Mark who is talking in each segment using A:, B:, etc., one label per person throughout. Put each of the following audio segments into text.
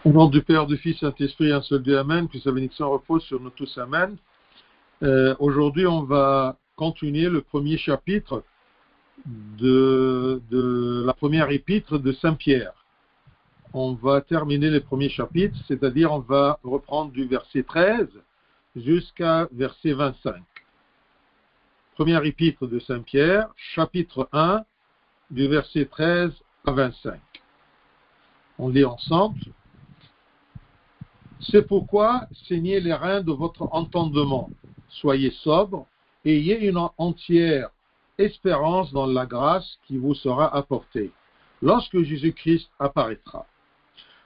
A: Au nom du Père, du Fils, Saint-Esprit, un seul Dieu, Amen, que sa bénédiction repose sur nous tous, Amen. Aujourd'hui, on va continuer le premier chapitre de la première épître de Saint-Pierre. On va terminer les premiers chapitres, c'est-à-dire on va reprendre du verset 13 jusqu'à verset 25. Première épître de Saint-Pierre, chapitre 1, du verset 13 à 25. On lit ensemble. C'est pourquoi saignez les reins de votre entendement, soyez sobres, et ayez une entière espérance dans la grâce qui vous sera apportée, lorsque Jésus-Christ apparaîtra.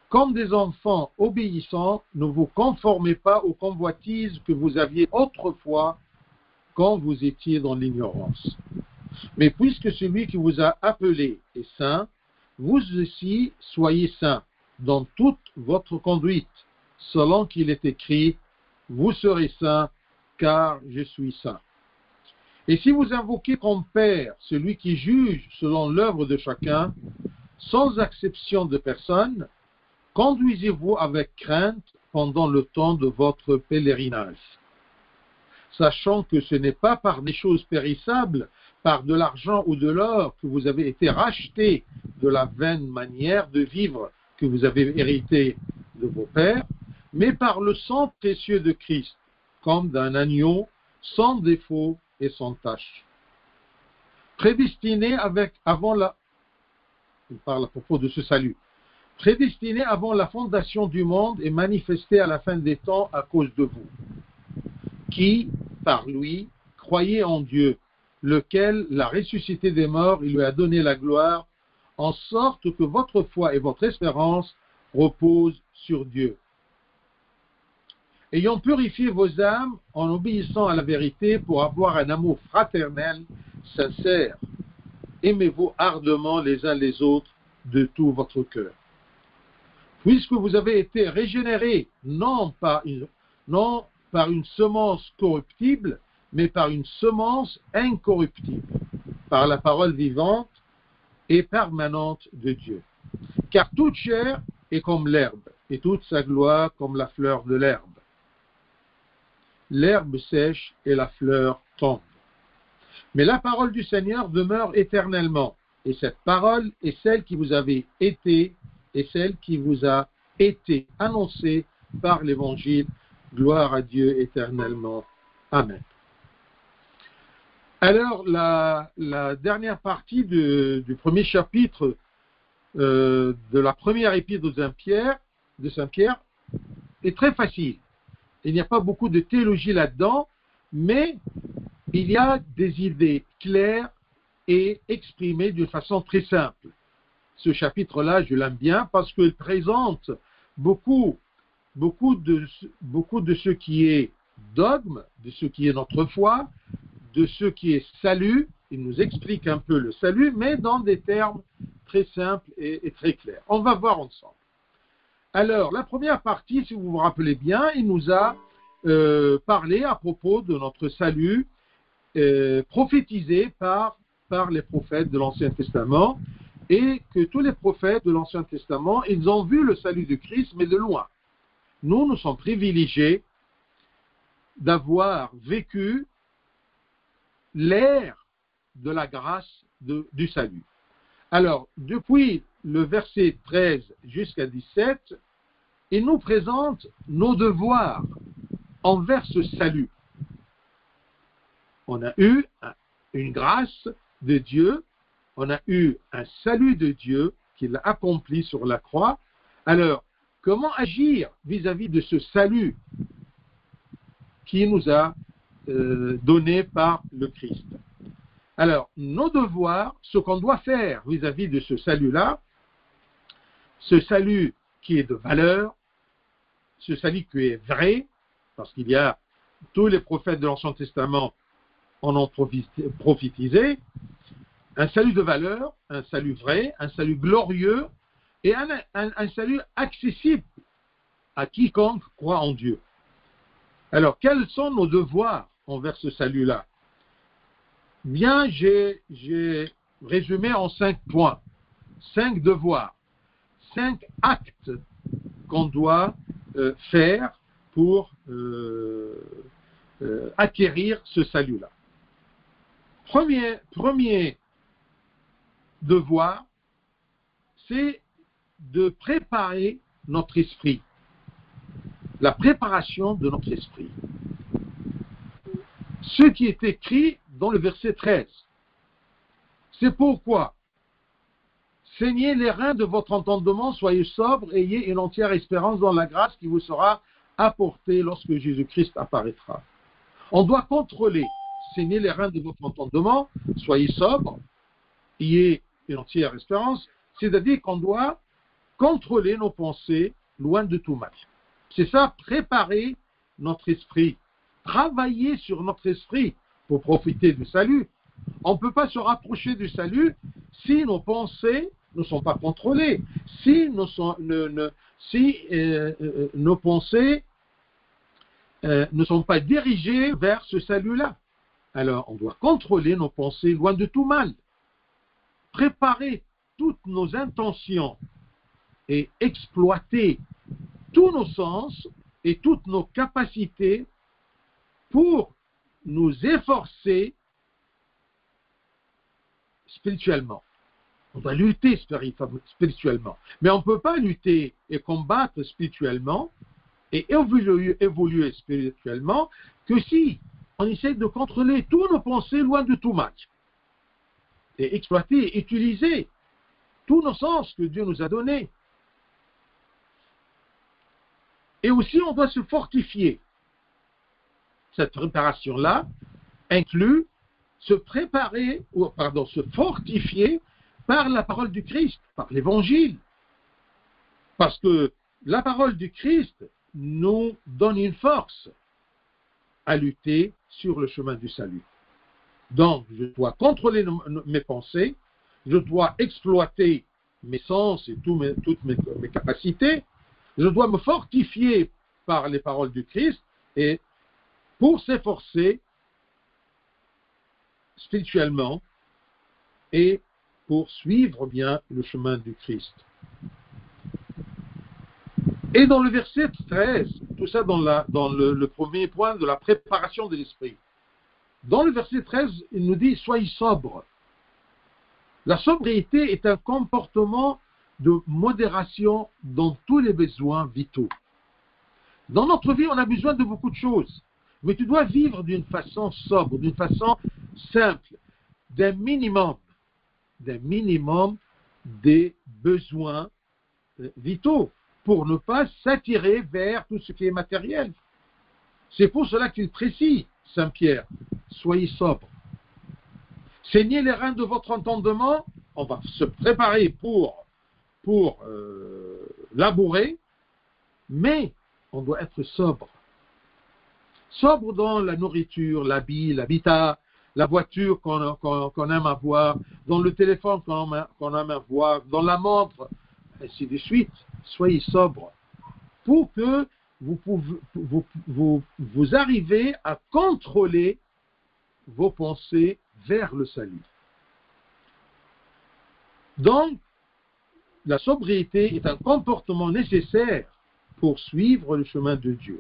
A: Comme des enfants obéissants, ne vous conformez pas aux convoitises que vous aviez autrefois quand vous étiez dans l'ignorance. Mais puisque celui qui vous a appelé est saint, vous aussi soyez saints dans toute votre conduite, selon qu'il est écrit, vous serez saints, car je suis saint. Et si vous invoquez comme Père celui qui juge selon l'œuvre de chacun, sans exception de personne, conduisez-vous avec crainte pendant le temps de votre pèlerinage, sachant que ce n'est pas par des choses périssables, par de l'argent ou de l'or, que vous avez été rachetés de la vaine manière de vivre que vous avez hérité de vos pères, mais par le sang précieux de Christ, comme d'un agneau sans défaut et sans tache. Prédestiné il parle à propos de ce salut, prédestiné avant la fondation du monde et manifesté à la fin des temps à cause de vous, qui, par lui, croyez en Dieu, lequel l'a ressuscité des morts et lui a donné la gloire, en sorte que votre foi et votre espérance reposent sur Dieu. Ayant purifié vos âmes en obéissant à la vérité pour avoir un amour fraternel, sincère, aimez-vous ardemment les uns les autres de tout votre cœur. Puisque vous avez été régénérés, non par une semence corruptible, mais par une semence incorruptible, par la parole vivante et permanente de Dieu. Car toute chair est comme l'herbe, et toute sa gloire comme la fleur de l'herbe. L'herbe sèche et la fleur tombe. Mais la parole du Seigneur demeure éternellement, et cette parole est celle qui vous avait été, et celle qui vous a été annoncée par l'Évangile. Gloire à Dieu éternellement. Amen. Alors, la dernière partie du premier chapitre de la première épître de Saint-Pierre est très facile. Il n'y a pas beaucoup de théologie là-dedans, mais il y a des idées claires et exprimées d'une façon très simple. Ce chapitre-là, je l'aime bien parce qu'il présente beaucoup de ce qui est dogme, de ce qui est notre foi, de ce qui est salut. Il nous explique un peu le salut, mais dans des termes très simples et très clairs. On va voir ensemble. Alors, la première partie, si vous vous rappelez bien, il nous a parlé à propos de notre salut prophétisé par les prophètes de l'Ancien Testament, et que tous les prophètes de l'Ancien Testament, ils ont vu le salut de Christ, mais de loin. Nous sommes privilégiés d'avoir vécu l'ère de la grâce du salut. Alors, depuis le verset 13 jusqu'à 17, il nous présente nos devoirs envers ce salut. On a eu une grâce de Dieu, on a eu un salut de Dieu qu'il a accompli sur la croix. Alors, comment agir vis-à-vis de ce salut qui nous a donné par le Christ? Alors, nos devoirs, ce qu'on doit faire vis-à-vis de ce salut-là, ce salut qui est de valeur, ce salut qui est vrai, parce qu'il y a tous les prophètes de l'Ancien Testament en ont prophétisé, un salut de valeur, un salut vrai, un salut glorieux et un salut accessible à quiconque croit en Dieu. Alors, quels sont nos devoirs envers ce salut-là? Bien, j'ai résumé en 5 points, 5 devoirs, 5 actes qu'on doit faire pour acquérir ce salut-là. Premier devoir, c'est de préparer notre esprit. La préparation de notre esprit. Ce qui est écrit dans le verset 13. C'est pourquoi, saignez les reins de votre entendement, soyez sobres, ayez une entière espérance dans la grâce qui vous sera apportée lorsque Jésus-Christ apparaîtra. On doit contrôler, saignez les reins de votre entendement, soyez sobres, ayez une entière espérance, c'est-à-dire qu'on doit contrôler nos pensées loin de tout mal. C'est ça, préparer notre esprit, travailler sur notre esprit pour profiter du salut. On ne peut pas se rapprocher du salut si nos pensées ne sont pas contrôlées, si nos pensées ne sont pas dirigées vers ce salut-là. Alors, on doit contrôler nos pensées loin de tout mal, préparer toutes nos intentions et exploiter tous nos sens et toutes nos capacités pour nous efforcer spirituellement. On doit lutter spirituellement. Mais on ne peut pas lutter et combattre spirituellement et évoluer spirituellement que si on essaie de contrôler tous nos pensées loin de tout mal. Et exploiter, utiliser tous nos sens que Dieu nous a donnés. Et aussi, on doit se fortifier. Cette préparation-là inclut se fortifier par la parole du Christ, par l'Évangile. Parce que la parole du Christ nous donne une force à lutter sur le chemin du salut. Donc, je dois contrôler mes pensées, je dois exploiter mes sens et toutes mes capacités, je dois me fortifier par les paroles du Christ et pour s'efforcer spirituellement et pour suivre bien le chemin du Christ. Et dans le verset 13, tout ça dans le premier point de la préparation de l'esprit. Dans le verset 13, il nous dit « Soyez sobres ». La sobriété est un comportement de modération dans tous les besoins vitaux. Dans notre vie, on a besoin de beaucoup de choses, mais tu dois vivre d'une façon sobre, d'une façon simple, d'un minimum des besoins vitaux, pour ne pas s'attirer vers tout ce qui est matériel. C'est pour cela qu'il précise, Saint Pierre, soyez sobres. Saignez les reins de votre entendement, on va se préparer pour labourer, mais on doit être sobre. Sobre dans la nourriture, l'habit, l'habitat, la voiture qu'on aime avoir, dans le téléphone qu'on aime avoir, dans la montre, ainsi de suite. Soyez sobre pour que vous arrivez à contrôler vos pensées vers le salut. Donc, la sobriété est un comportement nécessaire pour suivre le chemin de Dieu.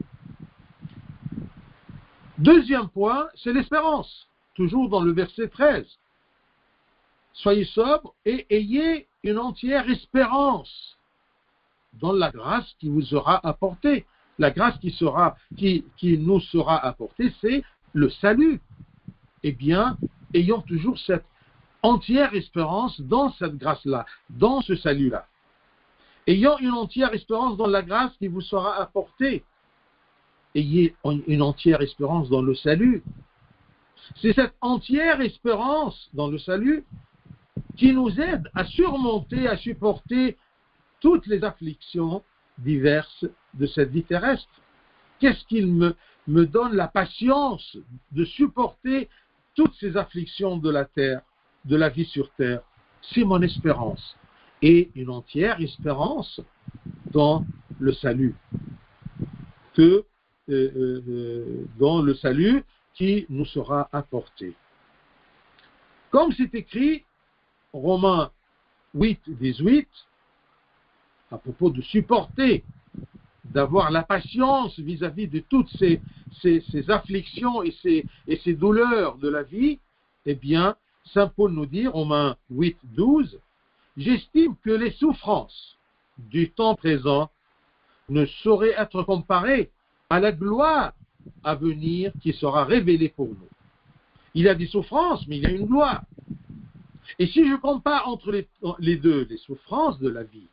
A: Deuxième point, c'est l'espérance, toujours dans le verset 13. Soyez sobres et ayez une entière espérance dans la grâce qui vous sera apportée. La grâce qui nous sera apportée, c'est le salut. Eh bien, ayons toujours cette entière espérance dans cette grâce-là, dans ce salut-là. Ayant une entière espérance dans la grâce qui vous sera apportée. Ayez une entière espérance dans le salut. C'est cette entière espérance dans le salut qui nous aide à surmonter, à supporter toutes les afflictions diverses de cette vie terrestre. Qu'est-ce qu'il me donne la patience de supporter toutes ces afflictions de la terre, de la vie sur terre? C'est mon espérance. Et une entière espérance dans le salut. Dans le salut qui nous sera apporté. Comme c'est écrit, Romains 8, 18, à propos de supporter d'avoir la patience vis-à-vis de toutes ces afflictions et ces douleurs de la vie, eh bien, Saint Paul nous dit, Romains 8, 12, « J'estime que les souffrances du temps présent ne sauraient être comparées à la gloire à venir qui sera révélée pour nous. » Il y a des souffrances, mais il y a une gloire. Et si je compare entre les deux, les souffrances de la vie,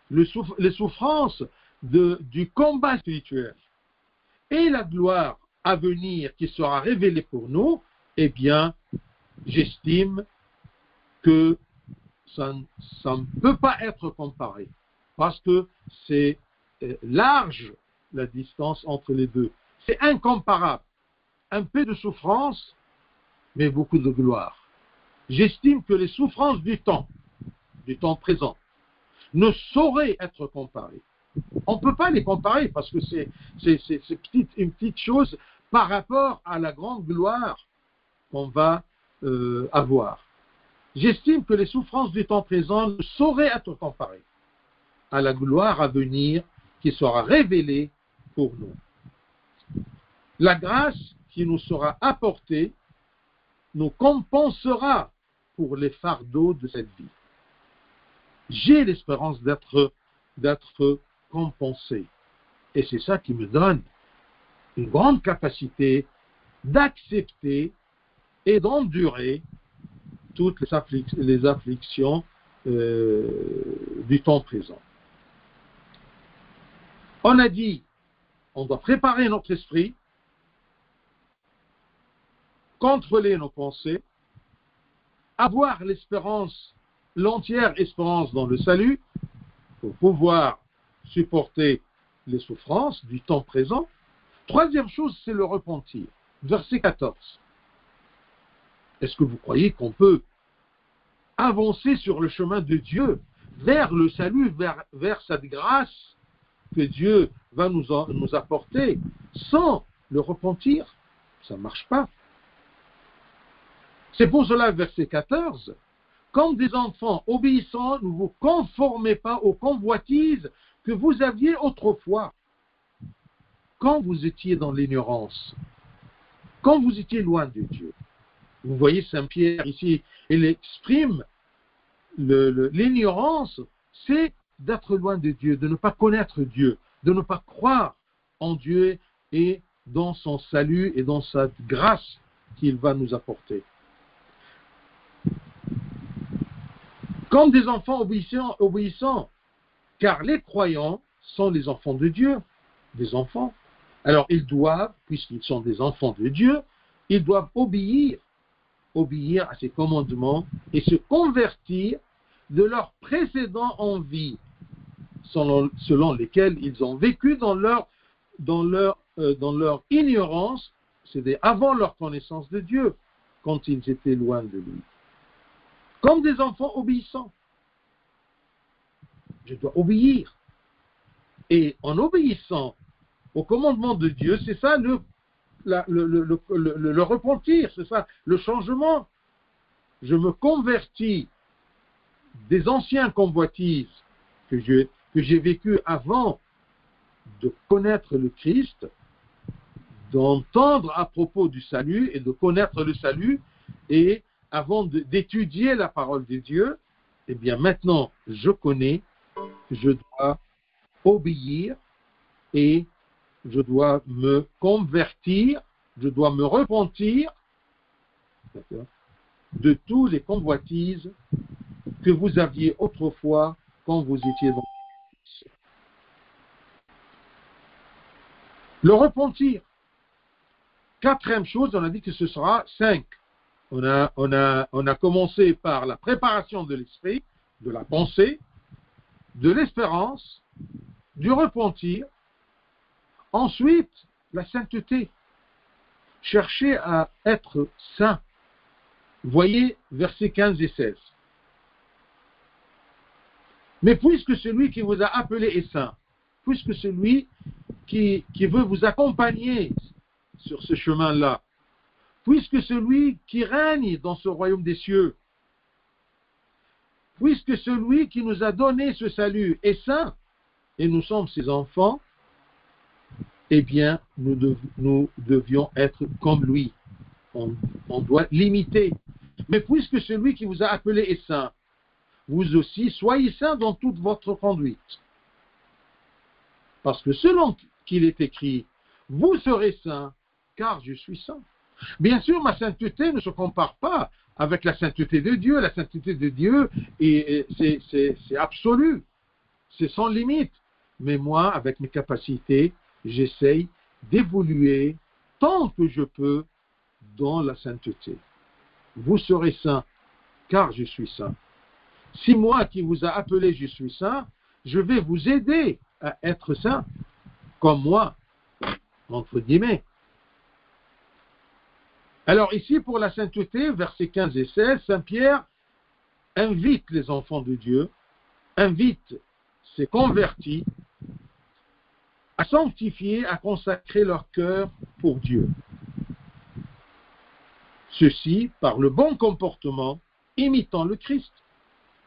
A: les souffrances du combat spirituel et la gloire à venir qui sera révélée pour nous, eh bien, j'estime que ça ne peut pas être comparé, parce que c'est large la distance entre les deux. C'est incomparable. Un peu de souffrance, mais beaucoup de gloire. J'estime que les souffrances du temps présent, ne sauraient être comparées. On ne peut pas les comparer parce que c'est une petite chose par rapport à la grande gloire qu'on va avoir. J'estime que les souffrances du temps présent ne sauraient être comparées à la gloire à venir qui sera révélée pour nous. La grâce qui nous sera apportée nous compensera pour les fardeaux de cette vie. J'ai l'espérance d'être compensé. Et c'est ça qui me donne une grande capacité d'accepter et d'endurer toutes les afflictions du temps présent. On a dit, on doit préparer notre esprit, contrôler nos pensées, avoir l'espérance, l'entière espérance dans le salut, pour pouvoir supporter les souffrances du temps présent. Troisième chose, c'est le repentir. Verset 14. Est-ce que vous croyez qu'on peut avancer sur le chemin de Dieu, vers le salut, vers cette grâce que Dieu va nous apporter, sans le repentir? Ça ne marche pas. C'est pour cela, verset 14, « Comme des enfants obéissants, ne vous conformez pas aux convoitises que vous aviez autrefois, quand vous étiez dans l'ignorance, quand vous étiez loin de Dieu. » Vous voyez Saint Pierre ici, il exprime l'ignorance, c'est d'être loin de Dieu, de ne pas connaître Dieu, de ne pas croire en Dieu et dans son salut et dans sa grâce qu'il va nous apporter. Comme des enfants obéissants, car les croyants sont les enfants de Dieu, des enfants. Alors ils doivent, puisqu'ils sont des enfants de Dieu, ils doivent obéir à ses commandements et se convertir de leur précédent envie, selon lesquels ils ont vécu dans leur ignorance, c'est-à-dire avant leur connaissance de Dieu, quand ils étaient loin de lui. Comme des enfants obéissants. Je dois obéir. Et en obéissant au commandement de Dieu, c'est ça le repentir, c'est ça le changement. Je me convertis des anciens convoitises que j'ai vécues avant de connaître le Christ, d'entendre à propos du salut et de connaître le salut, et avant d'étudier la parole de Dieu, eh bien maintenant je connais, je dois obéir et je dois me convertir, je dois me repentir de tous les convoitises que vous aviez autrefois quand vous étiez dans le repentir. Quatrième chose, on a dit que ce sera 5. On a commencé par la préparation de l'esprit, de la pensée, de l'espérance, du repentir. Ensuite, la sainteté. Chercher à être saint. Voyez versets 15 et 16. Mais puisque celui qui vous a appelé est saint, puisque celui qui veut vous accompagner sur ce chemin-là, puisque celui qui règne dans ce royaume des cieux, puisque celui qui nous a donné ce salut est saint, et nous sommes ses enfants, eh bien, nous devions être comme lui. On doit l'imiter. Mais puisque celui qui vous a appelé est saint, vous aussi, soyez saints dans toute votre conduite. Parce que selon qu'il est écrit, vous serez saints, car je suis saint. Bien sûr, ma sainteté ne se compare pas avec la sainteté de Dieu. La sainteté de Dieu, c'est absolu, c'est sans limite. Mais moi, avec mes capacités, j'essaye d'évoluer tant que je peux dans la sainteté. Vous serez saints, car je suis saint. Si moi qui vous a appelé, je suis saint, je vais vous aider à être saint, comme moi, entre guillemets. Alors ici, pour la sainteté, versets 15 et 16, Saint Pierre invite les enfants de Dieu, invite ses convertis à sanctifier, à consacrer leur cœur pour Dieu. Ceci par le bon comportement, imitant le Christ.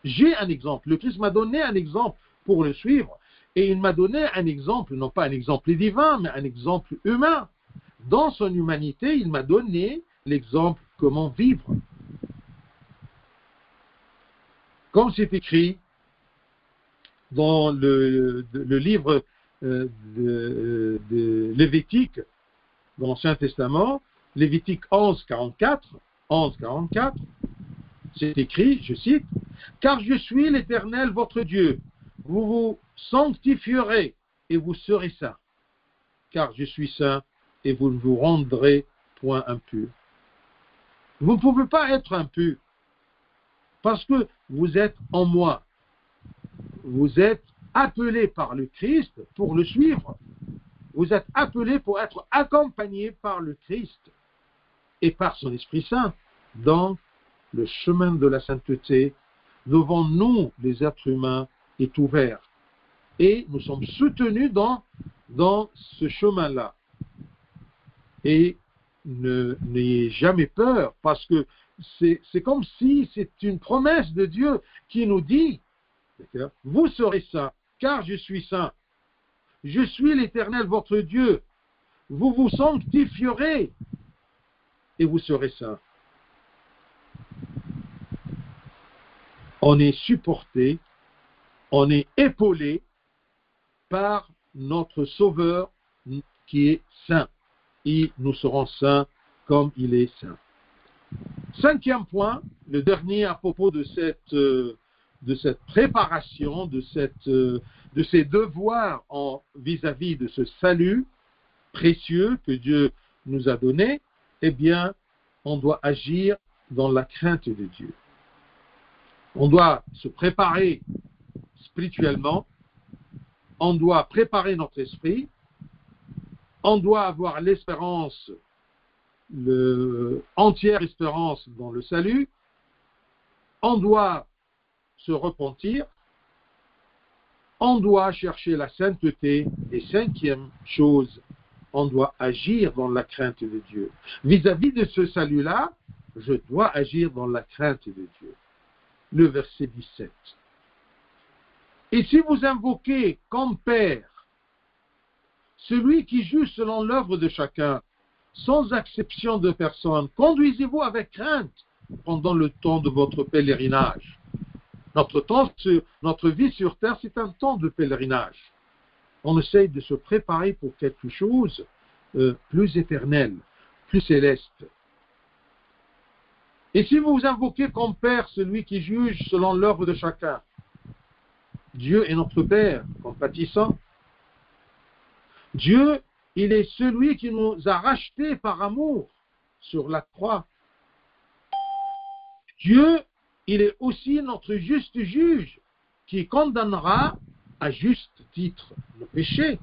A: J'ai un exemple. Le Christ m'a donné un exemple pour le suivre. Et il m'a donné un exemple, non pas un exemple divin, mais un exemple humain. Dans son humanité, il m'a donné l'exemple comment vivre. Comme c'est écrit dans le livre de Lévitique, dans l'Ancien Testament, Lévitique 11:44, c'est écrit, je cite, « Car je suis l'Éternel votre Dieu, vous vous sanctifierez et vous serez saints, car je suis saint et vous ne vous rendrez point impurs. » Vous ne pouvez pas être impurs parce que vous êtes en moi. Vous êtes appelés par le Christ pour le suivre. Vous êtes appelés pour être accompagnés par le Christ et par son Esprit Saint dans le chemin de la sainteté. Devant nous, les êtres humains, est ouvert. Et nous sommes soutenus dans ce chemin-là. Et n'ayez jamais peur, parce que c'est comme si c'est une promesse de Dieu qui nous dit, vous serez saints, car je suis saint. Je suis l'Éternel, votre Dieu. Vous vous sanctifierez et vous serez saints. On est supporté, on est épaulé par notre Sauveur qui est saint. Et nous serons saints comme il est saint. Cinquième point, le dernier à propos de cette préparation, de ces devoirs vis-à-vis de ce salut précieux que Dieu nous a donné, eh bien, on doit agir dans la crainte de Dieu. On doit se préparer spirituellement, on doit préparer notre esprit, on doit avoir l'espérance, entière espérance dans le salut, on doit se repentir, on doit chercher la sainteté, et cinquième chose, on doit agir dans la crainte de Dieu. Vis-à-vis de ce salut-là, je dois agir dans la crainte de Dieu. Le verset 17. Et si vous invoquez comme Père celui qui juge selon l'œuvre de chacun, sans exception de personne, conduisez-vous avec crainte pendant le temps de votre pèlerinage. Notre vie sur terre, c'est un temps de pèlerinage. On essaye de se préparer pour quelque chose plus éternel, plus céleste. Et si vous invoquez comme Père celui qui juge selon l'œuvre de chacun, Dieu est notre Père, compatissant. Dieu, il est celui qui nous a rachetés par amour sur la croix. Dieu, il est aussi notre juste juge qui condamnera à juste titre le péché.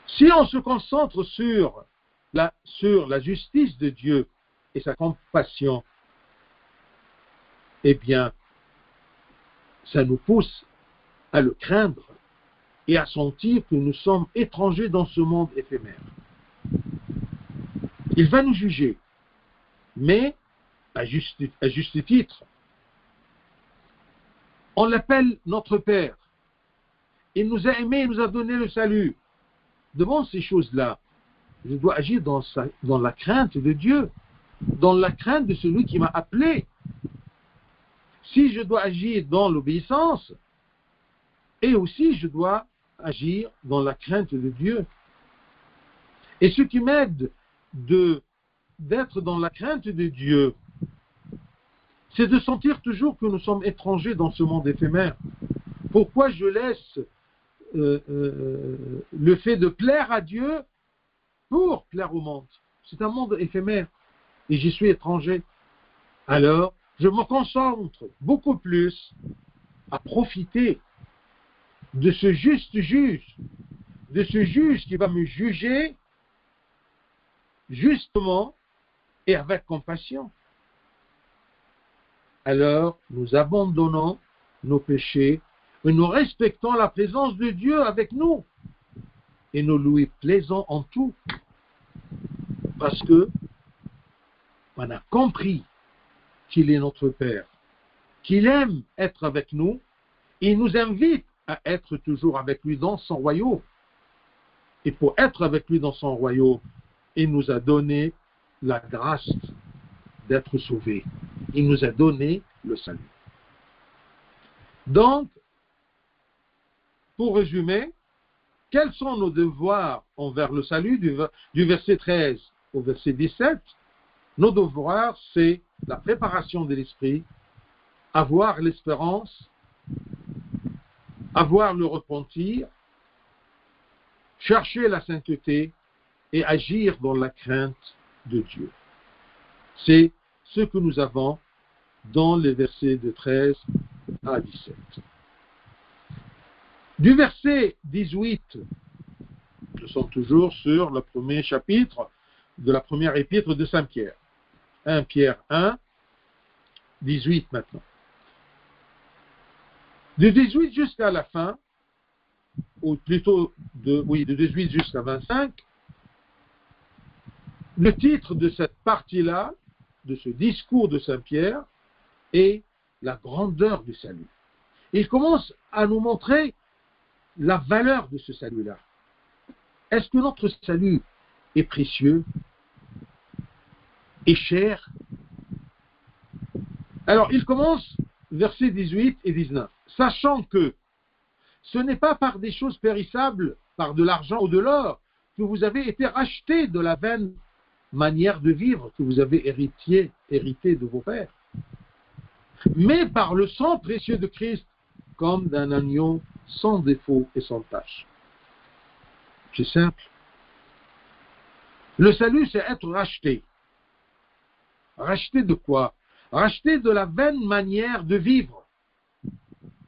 A: Si on se concentre sur la justice de Dieu et sa compassion, eh bien, ça nous pousse à le craindre et à sentir que nous sommes étrangers dans ce monde éphémère. Il va nous juger, mais à juste titre. On l'appelle notre Père. Il nous a aimés, il nous a donné le salut. Devant ces choses-là, je dois agir dans la crainte de Dieu, dans la crainte de celui qui m'a appelé. Si je dois agir dans l'obéissance, et aussi je dois agir dans la crainte de Dieu. Et ce qui m'aide d'être dans la crainte de Dieu, c'est de sentir toujours que nous sommes étrangers dans ce monde éphémère. Pourquoi je laisse le fait de plaire à Dieu pour plaire au monde? C'est un monde éphémère et j'y suis étranger. Alors, je me concentre beaucoup plus à profiter de ce juste juge, de ce juge qui va me juger justement et avec compassion. Alors, nous abandonnons nos péchés et nous respectons la présence de Dieu avec nous et nous lui plaisons en tout parce que on a compris qu'il est notre Père, qu'il aime être avec nous et il nous invite à être toujours avec lui dans son royaume. Et pour être avec lui dans son royaume, il nous a donné la grâce d'être sauvés. Il nous a donné le salut. Donc, pour résumer, quels sont nos devoirs envers le salut du verset 13 au verset 17? Nos devoirs, c'est la préparation de l'esprit, avoir l'espérance, avoir le repentir, chercher la sainteté et agir dans la crainte de Dieu. C'est ce que nous avons dans les versets de 13 à 17. Du verset 18, nous sommes toujours sur le premier chapitre de la première épître de Saint Pierre. 1 Pierre 1, 18 maintenant. De 18 jusqu'à la fin, ou plutôt de 18 jusqu'à 25, le titre de cette partie-là, de ce discours de Saint Pierre, est la grandeur du salut. Il commence à nous montrer la valeur de ce salut-là. Est-ce que notre salut est précieux, est cher? Alors, il commence, versets 18 et 19. Sachant que ce n'est pas par des choses périssables, par de l'argent ou de l'or, que vous avez été rachetés de la vaine manière de vivre que vous avez hérité de vos pères, mais par le sang précieux de Christ, comme d'un agneau sans défaut et sans tache. C'est simple. Le salut, c'est être racheté. Racheté de quoi? Racheté de la vaine manière de vivre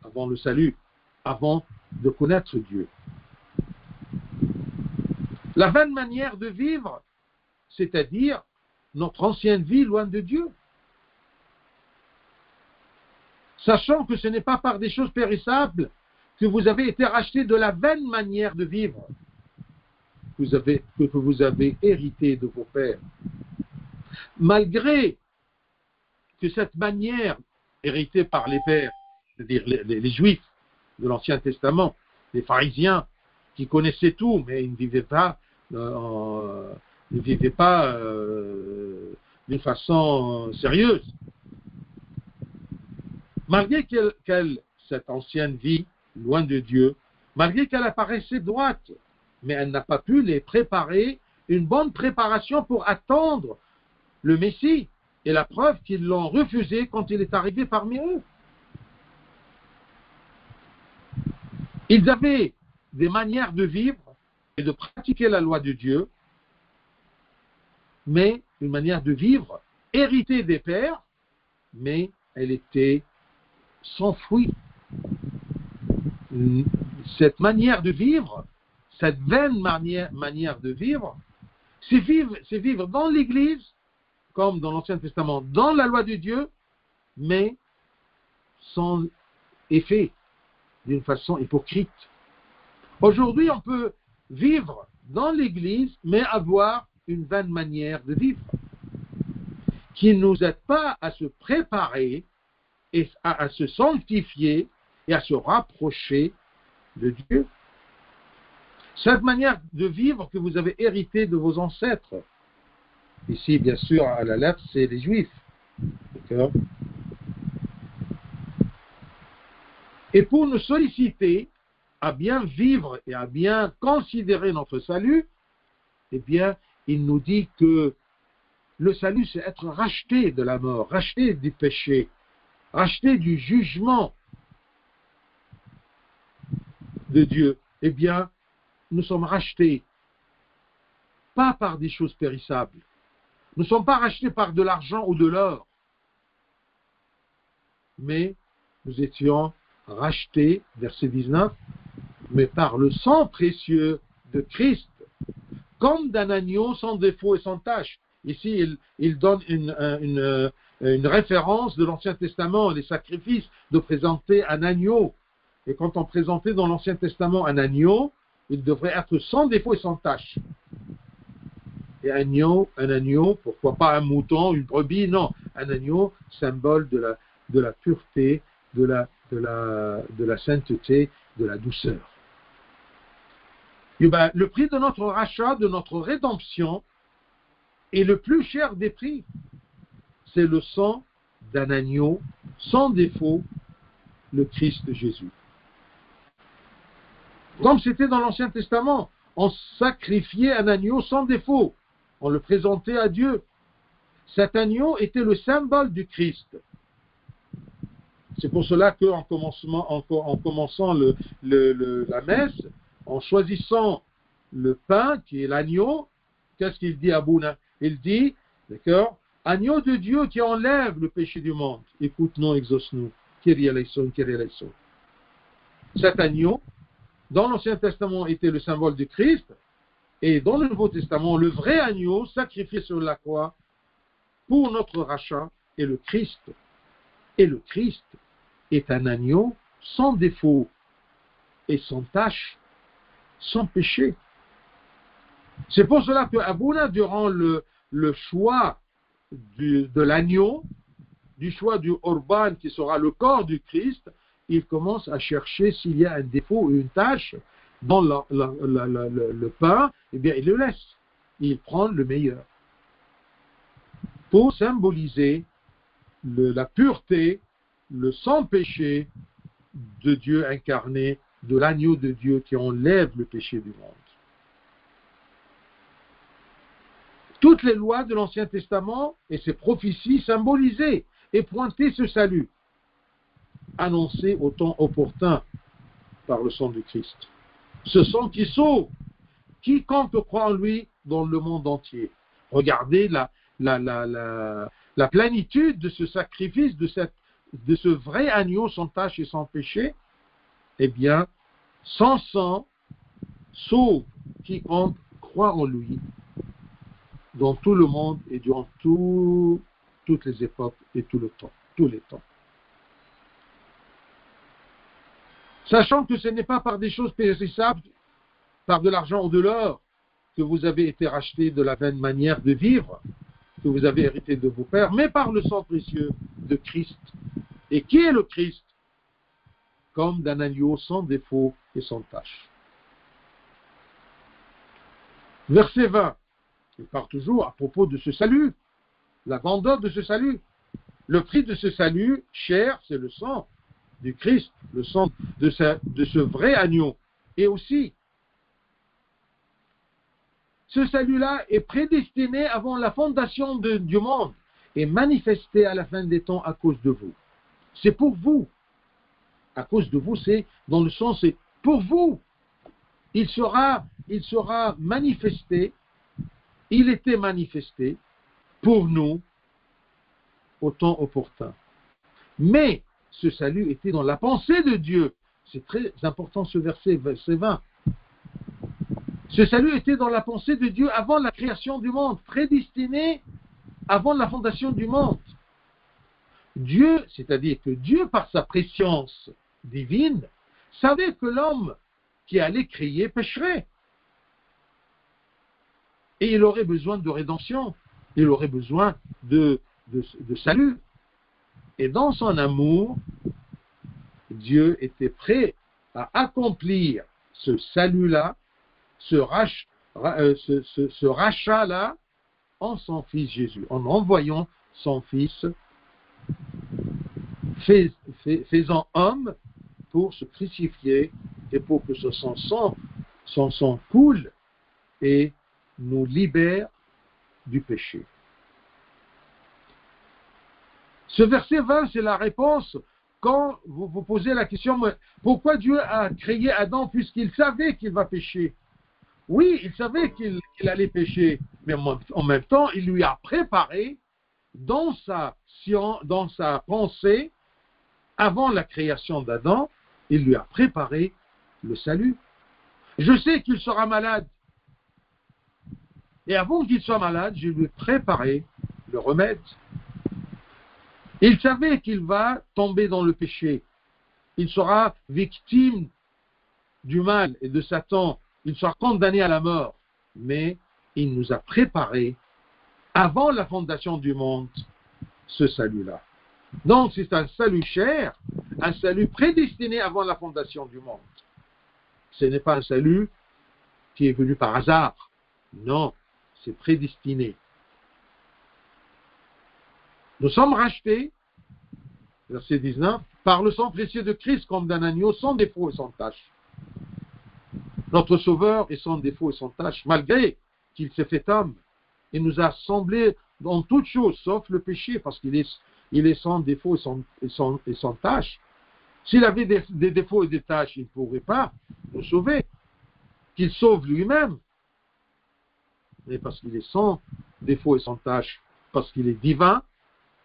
A: avant le salut, avant de connaître Dieu. La vaine manière de vivre, c'est-à-dire notre ancienne vie loin de Dieu. Sachant que ce n'est pas par des choses périssables que vous avez été rachetés de la vaine manière de vivre que vous avez hérité de vos pères. Malgré que cette manière héritée par les pères, c'est-à-dire les Juifs de l'Ancien Testament, les pharisiens qui connaissaient tout, mais ils ne vivaient pas d'une façon sérieuse. Malgré cette ancienne vie, loin de Dieu, malgré qu'elle apparaissait droite, mais elle n'a pas pu les préparer, une bonne préparation pour attendre le Messie, et la preuve qu'ils l'ont refusé quand il est arrivé parmi eux. Ils avaient des manières de vivre et de pratiquer la loi de Dieu, mais une manière de vivre héritée des pères, mais elle était sans fruit. Cette manière de vivre, cette vaine manière de vivre, c'est vivre dans l'Église, comme dans l'Ancien Testament, dans la loi de Dieu, mais sans effet, d'une façon hypocrite. Aujourd'hui, on peut vivre dans l'Église, mais avoir une vaine manière de vivre, qui ne nous aide pas à se préparer et à se sanctifier et à se rapprocher de Dieu. Cette manière de vivre que vous avez héritée de vos ancêtres. Ici, bien sûr, à la lettre, c'est les Juifs. D'accord? Et pour nous solliciter à bien vivre et à bien considérer notre salut, eh bien, il nous dit que le salut, c'est être racheté de la mort, racheté du péché, racheté du jugement de Dieu. Eh bien, nous sommes rachetés, pas par des choses périssables. Nous ne sommes pas rachetés par de l'argent ou de l'or, mais nous étions rachetés, verset 19, mais par le sang précieux de Christ, comme d'un agneau sans défaut et sans tache. Ici, il donne une référence de l'Ancien Testament, les sacrifices de présenter un agneau. Et quand on présentait dans l'Ancien Testament un agneau, il devrait être sans défaut et sans tache. Et un agneau, pourquoi pas un mouton, une brebis, non, un agneau, symbole de la pureté, de la sainteté, de la douceur. Et ben, le prix de notre rachat, de notre rédemption, est le plus cher des prix. C'est le sang d'un agneau sans défaut, le Christ Jésus. Comme c'était dans l'Ancien Testament, on sacrifiait un agneau sans défaut. On le présentait à Dieu. Cet agneau était le symbole du Christ. C'est pour cela qu'en commençant la messe, en choisissant le pain qui est l'agneau, qu'est-ce qu'il dit à Bouna? Il dit, d'accord, agneau de Dieu qui enlève le péché du monde. Écoute-nous, exauce-nous. Kyrie eleison, Kyrie eleison. Cet agneau, dans l'Ancien Testament, était le symbole du Christ. Et dans le Nouveau Testament, le vrai agneau sacrifié sur la croix pour notre rachat est le Christ. Et le Christ est un agneau sans défaut et sans tache, sans péché. C'est pour cela que Abouna, durant le choix de l'agneau, du choix du Orban qui sera le corps du Christ, il commence à chercher s'il y a un défaut ou une tache dans le pain, eh bien il le laisse. Il prend le meilleur. Pour symboliser la pureté, le sans péché de Dieu incarné, de l'agneau de Dieu qui enlève le péché du monde. Toutes les lois de l'Ancien Testament et ses prophéties symbolisaient et pointaient ce salut, annoncé au temps opportun par le sang du Christ. Ce sang qui sauve quiconque croit en lui dans le monde entier. Regardez la plénitude de ce sacrifice, de ce vrai agneau sans tache et sans péché. Eh bien, son sang sauve quiconque croit en lui dans tout le monde et durant toutes les époques et tous les temps. Sachant que ce n'est pas par des choses périssables, par de l'argent ou de l'or, que vous avez été rachetés de la vaine manière de vivre, que vous avez hérité de vos pères, mais par le sang précieux de Christ. Et qui est le Christ? Comme d'un agneau sans défaut et sans tache. Verset 20. Il parle toujours à propos de ce salut, la grandeur de ce salut. Le prix de ce salut, cher, c'est le sang du Christ, le sang de ce vrai agneau. Et aussi, ce salut-là est prédestiné avant la fondation du monde et manifesté à la fin des temps à cause de vous. C'est pour vous. À cause de vous, c'est dans le sens, c'est pour vous. Il sera manifesté, il était manifesté pour nous au temps opportun. Mais ce salut était dans la pensée de Dieu. C'est très important ce verset 20. Ce salut était dans la pensée de Dieu avant la création du monde, prédestiné avant la fondation du monde. Dieu, c'est-à-dire que Dieu, par sa préscience divine, savait que l'homme qui allait créer pécherait. Et il aurait besoin de rédemption, il aurait besoin de salut. Et dans son amour, Dieu était prêt à accomplir ce salut-là, ce rachat-là, en son Fils Jésus, en envoyant son Fils, faisant homme pour se crucifier et pour que son sang coule et nous libère du péché. Ce verset 20, c'est la réponse quand vous vous posez la question, pourquoi Dieu a créé Adam puisqu'il savait qu'il va pécher? Oui, il savait qu'il allait pécher, mais en même temps, il lui a préparé dans sa pensée, avant la création d'Adam, il lui a préparé le salut. Je sais qu'il sera malade. Et avant qu'il soit malade, je lui ai préparé le remède. Il savait qu'il va tomber dans le péché. Il sera victime du mal et de Satan. Il sera condamné à la mort. Mais il nous a préparé, avant la fondation du monde, ce salut-là. Donc c'est un salut cher, un salut prédestiné avant la fondation du monde. Ce n'est pas un salut qui est venu par hasard. Non, c'est prédestiné. Nous sommes rachetés, verset 19, par le sang précieux de Christ comme d'un agneau sans défaut et sans tache. Notre Sauveur est sans défaut et sans tache, malgré qu'il s'est fait homme. Il nous a semblé dans toutes choses, sauf le péché, parce qu'il est sans défaut et sans tache. S'il avait des défauts et des tâches, il ne pourrait pas nous sauver. Qu'il sauve lui-même. Mais parce qu'il est sans défaut et sans tâche, parce qu'il est divin,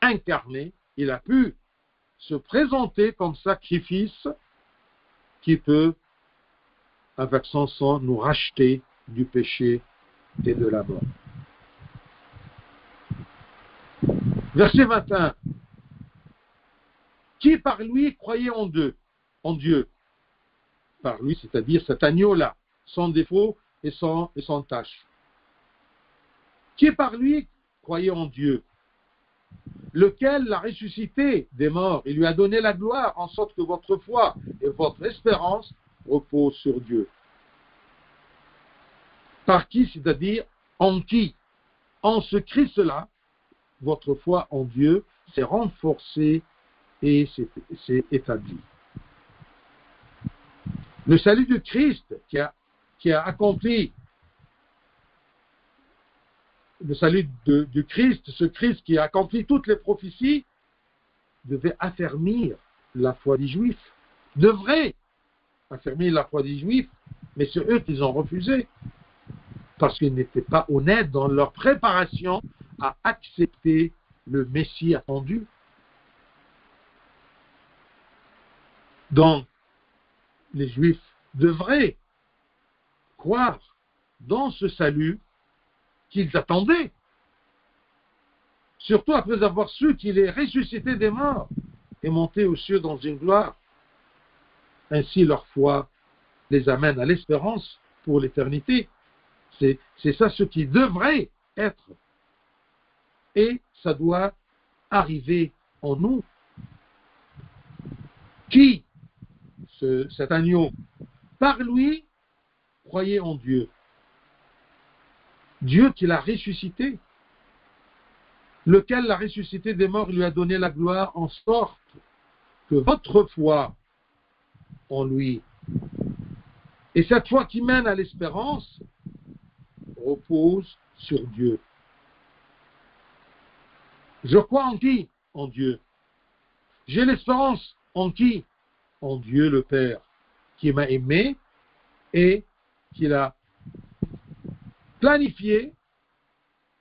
A: incarné, il a pu se présenter comme sacrifice qui peut, avec son sang, nous racheter du péché et de la mort. Verset 21. Qui par lui croyait en Dieu? Par lui, c'est-à-dire cet agneau-là, sans défaut et sans tache. Qui par lui croyait en Dieu? Lequel l'a ressuscité des morts et lui a donné la gloire, en sorte que votre foi et votre espérance reposent sur Dieu. Par qui, c'est-à-dire en qui? En ce Christ-là, votre foi en Dieu s'est renforcée et s'est établie. Le salut de Christ qui a accompli le salut de Christ, ce Christ qui a accompli toutes les prophéties, devait affermir la foi des Juifs. Devrait affermir la foi des Juifs, mais c'est eux qui ont refusé, parce qu'ils n'étaient pas honnêtes dans leur préparation à accepter le Messie attendu. Donc, les Juifs devraient croire dans ce salut qu'ils attendaient, surtout après avoir su qu'il est ressuscité des morts et monté aux cieux dans une gloire. Ainsi, leur foi les amène à l'espérance pour l'éternité. C'est ça ce qui devrait être. Et ça doit arriver en nous. Qui, cet agneau, par lui, croyait en Dieu. Dieu qui l'a ressuscité, lequel l'a ressuscité des morts, lui a donné la gloire, en sorte que votre foi en lui, et cette foi qui mène à l'espérance, repose sur Dieu. Je crois en qui? En Dieu. J'ai l'espérance en qui? En Dieu le Père, qui m'a aimé et qui l'a planifié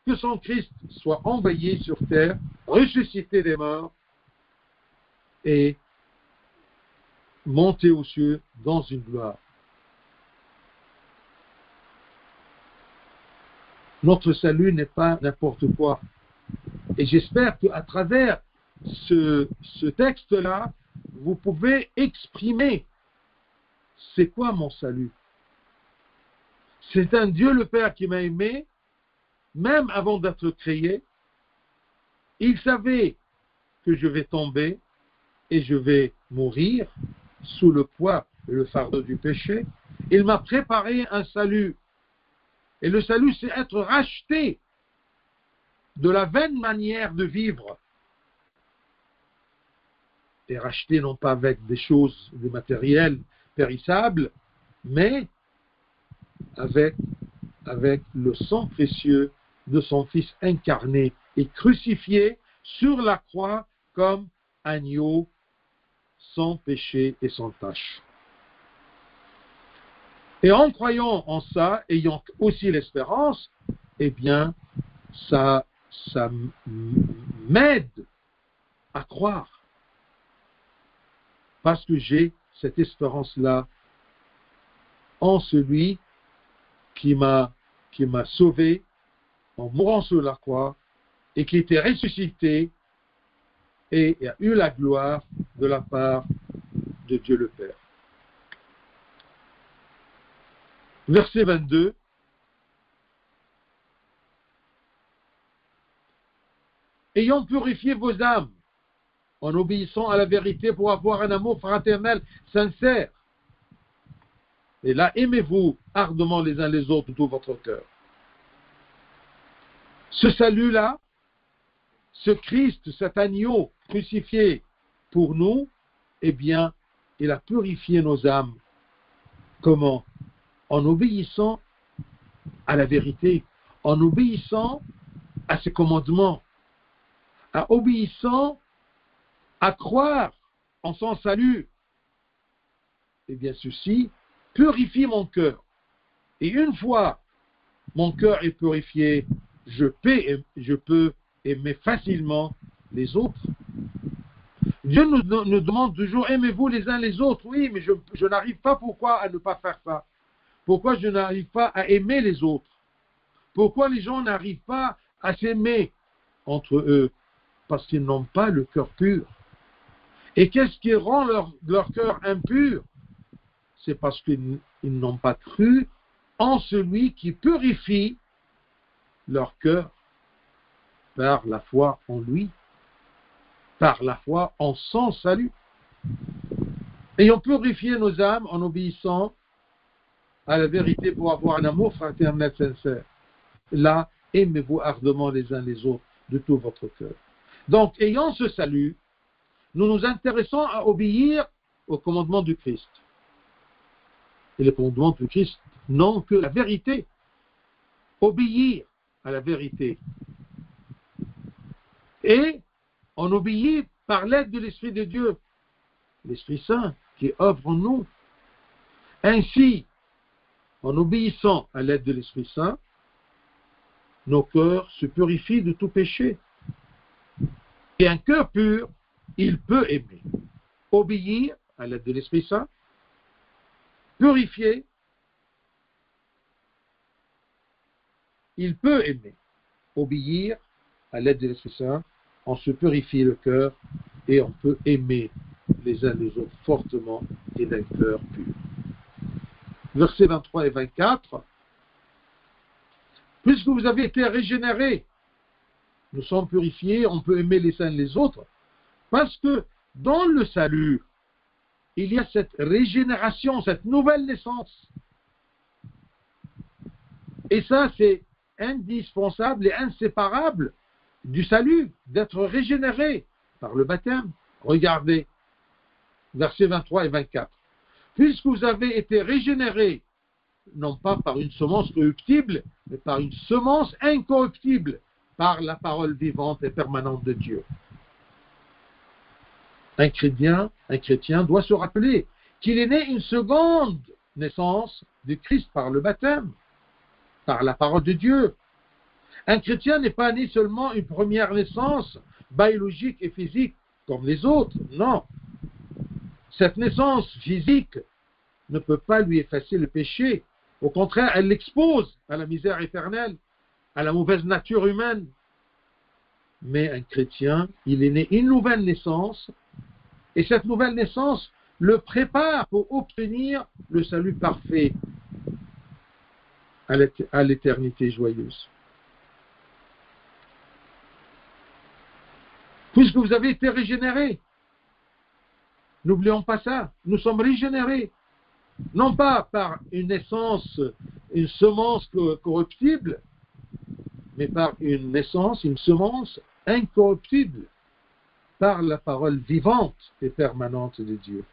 A: que son Christ soit envoyé sur terre, ressuscité des morts et monté aux cieux dans une gloire. Notre salut n'est pas n'importe quoi. Et j'espère qu'à travers ce texte-là, vous pouvez exprimer c'est quoi mon salut? C'est un Dieu le Père qui m'a aimé, même avant d'être créé. Il savait que je vais tomber et je vais mourir sous le poids et le fardeau du péché. Il m'a préparé un salut. Et le salut, c'est être racheté de la vaine manière de vivre. Et racheté non pas avec des choses, des matériels périssables, mais avec le sang précieux de son Fils incarné et crucifié sur la croix comme agneau sans péché et sans tache. Et en croyant en ça, ayant aussi l'espérance, eh bien, ça m'aide à croire. Parce que j'ai cette espérance-là en celui qui m'a sauvé en mourant sur la croix et qui était ressuscité et a eu la gloire de la part de Dieu le Père. Verset 22. Ayant purifié vos âmes en obéissant à la vérité pour avoir un amour fraternel sincère. Et là, aimez-vous ardemment les uns les autres de tout votre cœur. Ce salut-là, ce Christ, cet agneau crucifié pour nous, eh bien, il a purifié nos âmes. Comment? En obéissant à la vérité, en obéissant à ses commandements, en obéissant à croire en son salut. Eh bien, ceci purifie mon cœur. Et une fois mon cœur est purifié, je peux aimer facilement les autres. Dieu nous demande toujours, aimez-vous les uns les autres. Oui, mais je n'arrive pas, pourquoi, à ne pas faire ça? Pourquoi je n'arrive pas à aimer les autres? Pourquoi les gens n'arrivent pas à s'aimer entre eux? Parce qu'ils n'ont pas le cœur pur. Et qu'est-ce qui rend leur cœur impur? C'est parce qu'ils n'ont pas cru en celui qui purifie leur cœur par la foi en lui, par la foi en son salut. Ayant purifié nos âmes en obéissant à la vérité pour avoir un amour fraternel sincère. Là, aimez-vous ardemment les uns les autres de tout votre cœur. Donc, ayant ce salut, nous nous intéressons à obéir au commandement du Christ. Et le commandement du Christ, non que la vérité. Obéir à la vérité. Et on obéit par l'aide de l'Esprit de Dieu, l'Esprit Saint qui œuvre en nous. Ainsi, en obéissant à l'aide de l'Esprit Saint, nos cœurs se purifient de tout péché. Et un cœur pur, il peut aimer. Obéir à l'aide de l'Esprit Saint, purifier, il peut aimer. Obéir à l'aide de l'Esprit Saint, on se purifie le cœur et on peut aimer les uns les autres fortement et d'un cœur pur. Versets 23 et 24. Puisque vous avez été régénérés, nous sommes purifiés, on peut aimer les uns les autres, parce que dans le salut, il y a cette régénération, cette nouvelle naissance. Et ça, c'est indispensable et inséparable du salut, d'être régénéré par le baptême. Regardez, versets 23 et 24. Puisque vous avez été régénérés, non pas par une semence corruptible, mais par une semence incorruptible, par la parole vivante et permanente de Dieu. Un chrétien doit se rappeler qu'il est né une seconde naissance de Christ par le baptême, par la parole de Dieu. Un chrétien n'est pas né seulement une première naissance biologique et physique comme les autres, non. Cette naissance physique ne peut pas lui effacer le péché. Au contraire, elle l'expose à la misère éternelle, à la mauvaise nature humaine. Mais un chrétien, il est né une nouvelle naissance, et cette nouvelle naissance le prépare pour obtenir le salut parfait à l'éternité joyeuse. Puisque vous avez été régénérés, N'oublions pas ça. Nous sommes régénérés. Non pas par une naissance, une semence corruptible, mais par une naissance, une semence incorruptible, par la parole vivante et permanente de Dieu.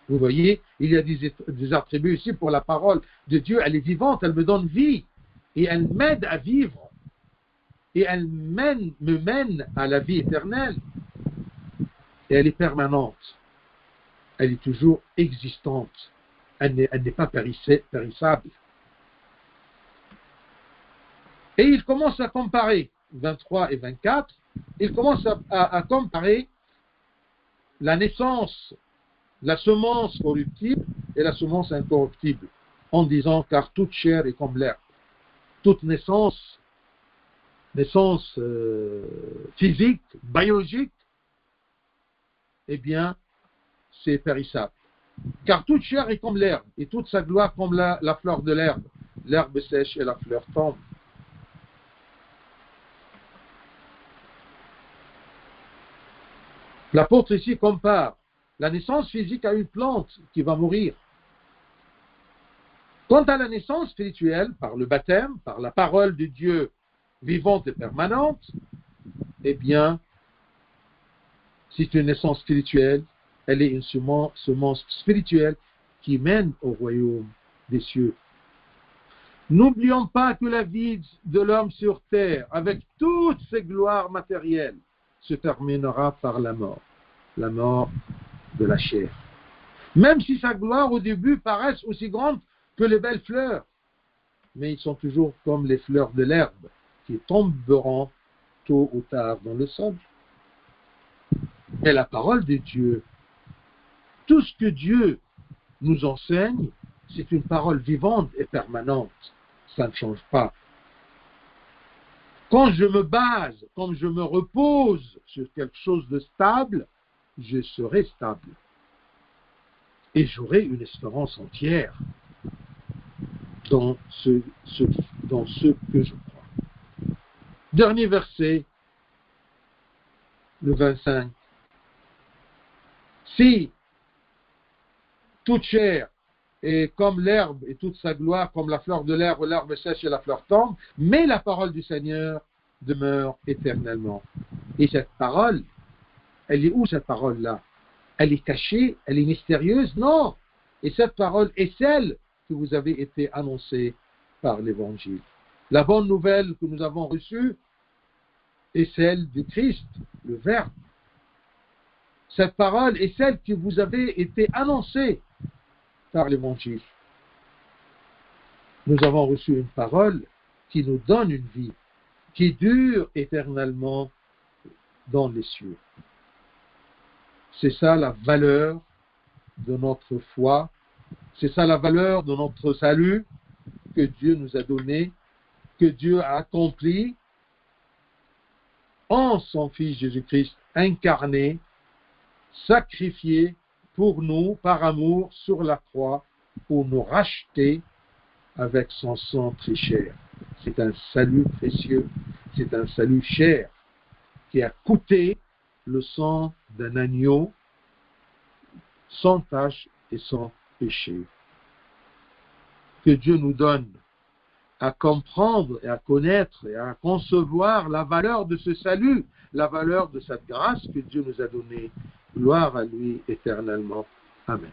A: Vous voyez, il y a des attributs ici pour la parole de Dieu. Elle est vivante, elle me donne vie et elle m'aide à vivre et elle me mène à la vie éternelle. Et elle est permanente. Elle est toujours existante. Elle n'est pas périssable. Et il commence à comparer, 23 et 24, il commence à comparer la naissance, la semence corruptible et la semence incorruptible, en disant, car toute chair est comme l'herbe. Toute naissance physique, biologique, eh bien, c'est périssable. Car toute chair est comme l'herbe, et toute sa gloire comme la fleur de l'herbe. L'herbe sèche et la fleur tombe. L'apôtre ici compare la naissance physique à une plante qui va mourir. Quant à la naissance spirituelle, par le baptême, par la parole de Dieu vivante et permanente, eh bien, c'est une naissance spirituelle, elle est une semence spirituelle qui mène au royaume des cieux. N'oublions pas que la vie de l'homme sur terre, avec toutes ses gloires matérielles, se terminera par la mort de la chair. Même si sa gloire au début paraisse aussi grande que les belles fleurs, mais ils sont toujours comme les fleurs de l'herbe qui tomberont tôt ou tard dans le sol. Mais la parole de Dieu, tout ce que Dieu nous enseigne, c'est une parole vivante et permanente. Ça ne change pas. Quand je me base, quand je me repose sur quelque chose de stable, je serai stable. Et j'aurai une espérance entière dans ce que je crois. Dernier verset, le 25. Si toute chair est comme l'herbe et toute sa gloire comme la fleur de l'herbe sèche et la fleur tombe, mais la parole du Seigneur demeure éternellement. Et cette parole, elle est où cette parole-là? Elle est cachée? Elle est mystérieuse? Non! Et cette parole est celle que vous avez été annoncée par l'Évangile. La bonne nouvelle que nous avons reçue est celle du Christ, le Verbe. Cette parole est celle qui vous avait été annoncée par l'Évangile. Nous avons reçu une parole qui nous donne une vie, qui dure éternellement dans les cieux. C'est ça la valeur de notre foi, c'est ça la valeur de notre salut que Dieu nous a donné, que Dieu a accompli en son Fils Jésus-Christ incarné, sacrifié pour nous par amour sur la croix, pour nous racheter avec son sang très cher. C'est un salut précieux, c'est un salut cher qui a coûté le sang d'un agneau sans tache et sans péché. Que Dieu nous donne à comprendre et à connaître et à concevoir la valeur de ce salut, la valeur de cette grâce que Dieu nous a donnée. Gloire à lui éternellement. Amen.